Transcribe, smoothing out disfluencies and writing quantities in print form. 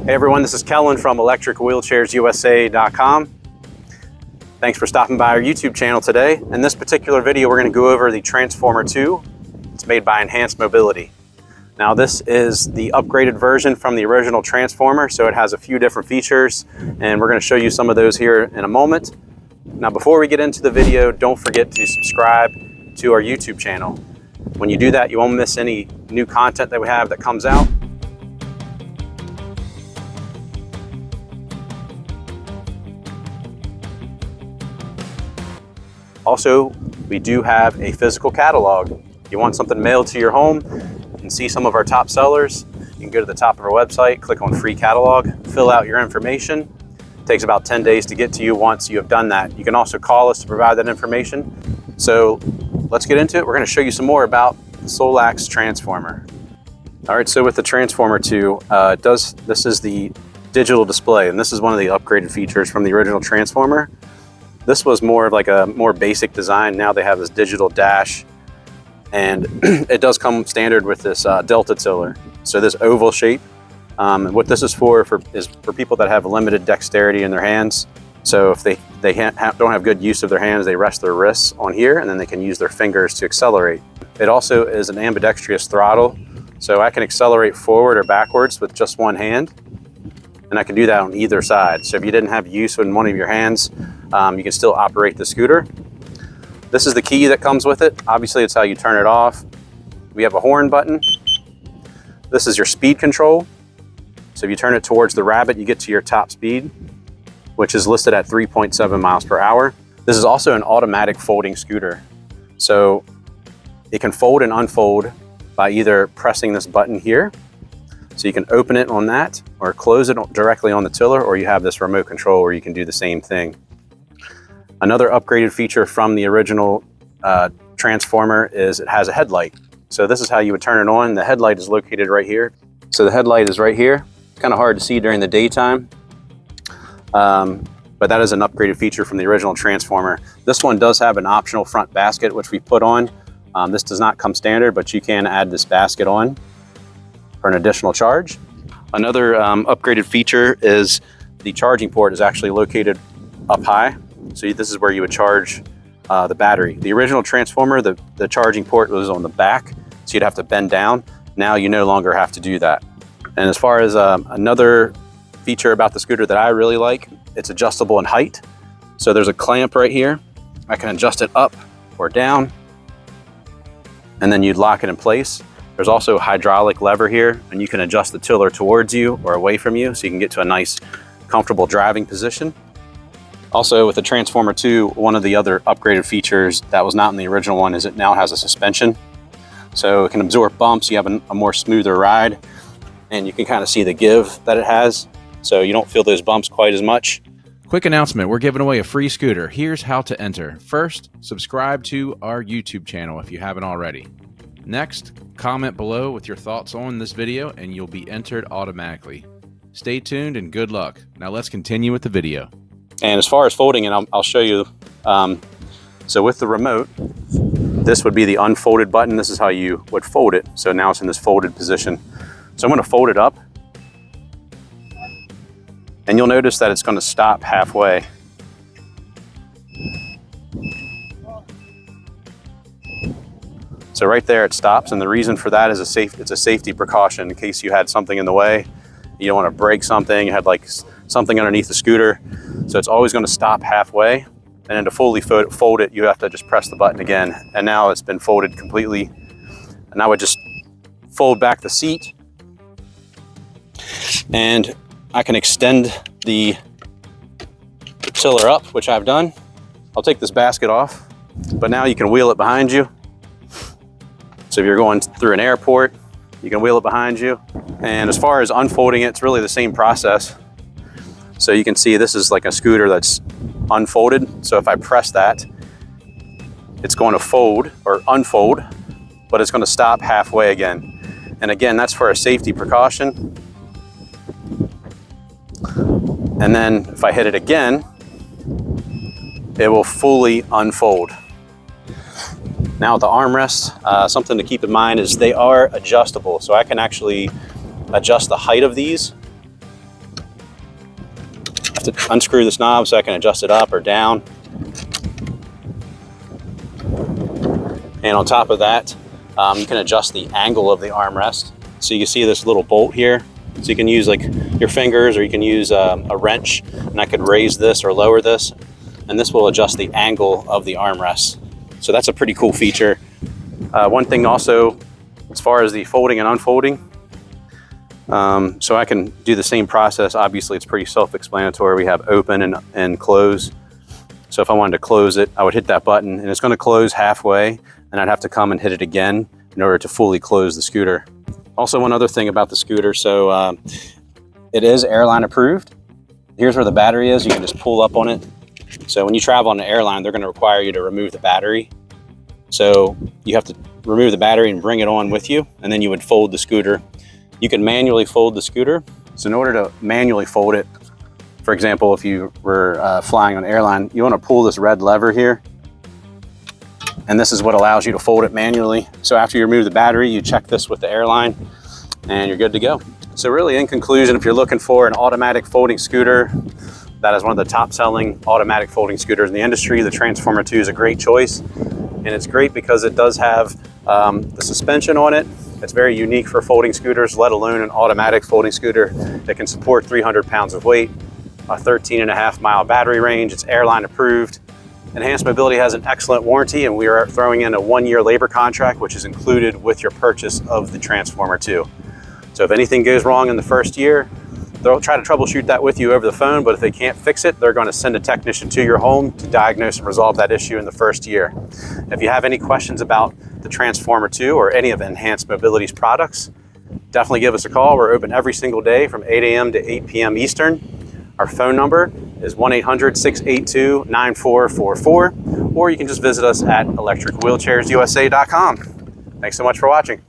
Hey everyone, this is Kellen from electricwheelchairsusa.com. Thanks for stopping by our YouTube channel today. In this particular video, we're going to go over the Transformer 2. It's made by Enhanced Mobility. Now this is the upgraded version from the original Transformer, so it has a few different features, and we're going to show you some of those here in a moment. Now before we get into the video, don't forget to subscribe to our YouTube channel. When you do that, you won't miss any new content that we have that comes out. Also, we do have a physical catalog. If you want something mailed to your home and see some of our top sellers, you can go to the top of our website, click on free catalog, fill out your information. It takes about 10 days to get to you once you have done that. You can also call us to provide that information. So let's get into it. We're going to show you some more about the Solax Transformer. All right, so with the Transformer 2, this is the digital display, and this is one of the upgraded features from the original Transformer. This was more of like a more basic design. Now they have this digital dash, and it does come standard with this Delta tiller. So this oval shape, and what this is for people that have limited dexterity in their hands. So if they don't have good use of their hands, they rest their wrists on here, and then they can use their fingers to accelerate. It also is an ambidextrous throttle, so I can accelerate forward or backwards with just one hand, and I can do that on either side. So if you didn't have use in one of your hands, you can still operate the scooter. This is the key that comes with it. Obviously, it's how you turn it off. We have a horn button. This is your speed control. So if you turn it towards the rabbit, you get to your top speed, which is listed at 3.7 miles per hour. This is also an automatic folding scooter. So it can fold and unfold by either pressing this button here. So you can open it on that or close it directly on the tiller, or you have this remote control where you can do the same thing. Another upgraded feature from the original Transformer is it has a headlight. So this is how you would turn it on. The headlight is located right here. So the headlight is right here. It's kind of hard to see during the daytime, but that is an upgraded feature from the original Transformer. This one does have an optional front basket, which we put on. This does not come standard, but you can add this basket on for an additional charge. Another upgraded feature is the charging port is actually located up high. So this is where you would charge the battery. The original Transformer, the charging port was on the back, so you'd have to bend down. Now you no longer have to do that. And as far as another feature about the scooter that I really like, it's adjustable in height. So there's a clamp right here. I can adjust it up or down, and then you'd lock it in place. There's also a hydraulic lever here, and you can adjust the tiller towards you or away from you, so you can get to a nice, comfortable driving position. Also, with the Transformer 2, one of the other upgraded features that was not in the original one is it now has a suspension. So it can absorb bumps, you have a more smoother ride, and you can kind of see the give that it has. So you don't feel those bumps quite as much. Quick announcement, we're giving away a free scooter. Here's how to enter. First, subscribe to our YouTube channel if you haven't already. Next, comment below with your thoughts on this video and you'll be entered automatically. Stay tuned and good luck. Now let's continue with the video. And as far as folding it, I'll show you. So with the remote, this would be the unfolded button. This is how you would fold it. So now it's in this folded position. So I'm going to fold it up. And you'll notice that it's going to stop halfway. So right there it stops, and the reason for that is it's a safety precaution in case you had something in the way. You don't want to break something, you had like something underneath the scooter. So it's always going to stop halfway, and then to fully fold it, you have to just press the button again. And now it's been folded completely. And I would just fold back the seat, and I can extend the tiller up, which I've done. I'll take this basket off, but now you can wheel it behind you. So if you're going through an airport, you can wheel it behind you. And as far as unfolding it, it's really the same process. So you can see this is like a scooter that's unfolded. So if I press that, it's going to fold or unfold, but it's going to stop halfway again. And again, that's for a safety precaution. And then if I hit it again, it will fully unfold. Now the armrests, something to keep in mind is they are adjustable. So I can actually adjust the height of these have to unscrew this knob so I can adjust it up or down. And on top of that, you can adjust the angle of the armrest. So you can see this little bolt here. So you can use like your fingers, or you can use a wrench, and I could raise this or lower this, and this will adjust the angle of the armrest. So that's a pretty cool feature. One thing also, as far as the folding and unfolding, so I can do the same process. Obviously, it's pretty self-explanatory. We have open and close. So if I wanted to close it, I would hit that button, and it's going to close halfway, and I'd have to come and hit it again in order to fully close the scooter. Also, one other thing about the scooter, so it is airline approved. Here's where the battery is. You can just pull up on it. So when you travel on an airline, they're going to require you to remove the battery. So you have to remove the battery and bring it on with you, and then you would fold the scooter. You can manually fold the scooter. So in order to manually fold it, for example, if you were flying on an airline, you want to pull this red lever here, and this is what allows you to fold it manually. So after you remove the battery, you check this with the airline, and you're good to go. So really, in conclusion, if you're looking for an automatic folding scooter, that is one of the top selling automatic folding scooters in the industry, the Transformer 2 is a great choice. And it's great because it does have the suspension on it. It's very unique for folding scooters, let alone an automatic folding scooter that can support 300 pounds of weight, a 13.5-mile battery range. It's airline approved. Enhanced Mobility has an excellent warranty, and we are throwing in a 1-year labor contract, which is included with your purchase of the Transformer 2. So if anything goes wrong in the first year, they'll try to troubleshoot that with you over the phone, but if they can't fix it, they're going to send a technician to your home to diagnose and resolve that issue in the first year. If you have any questions about the Transformer 2 or any of Enhanced Mobility's products, definitely give us a call. We're open every single day from 8 a.m. to 8 p.m. Eastern. Our phone number is 1-800-682-9444, or you can just visit us at electricwheelchairsusa.com. Thanks so much for watching.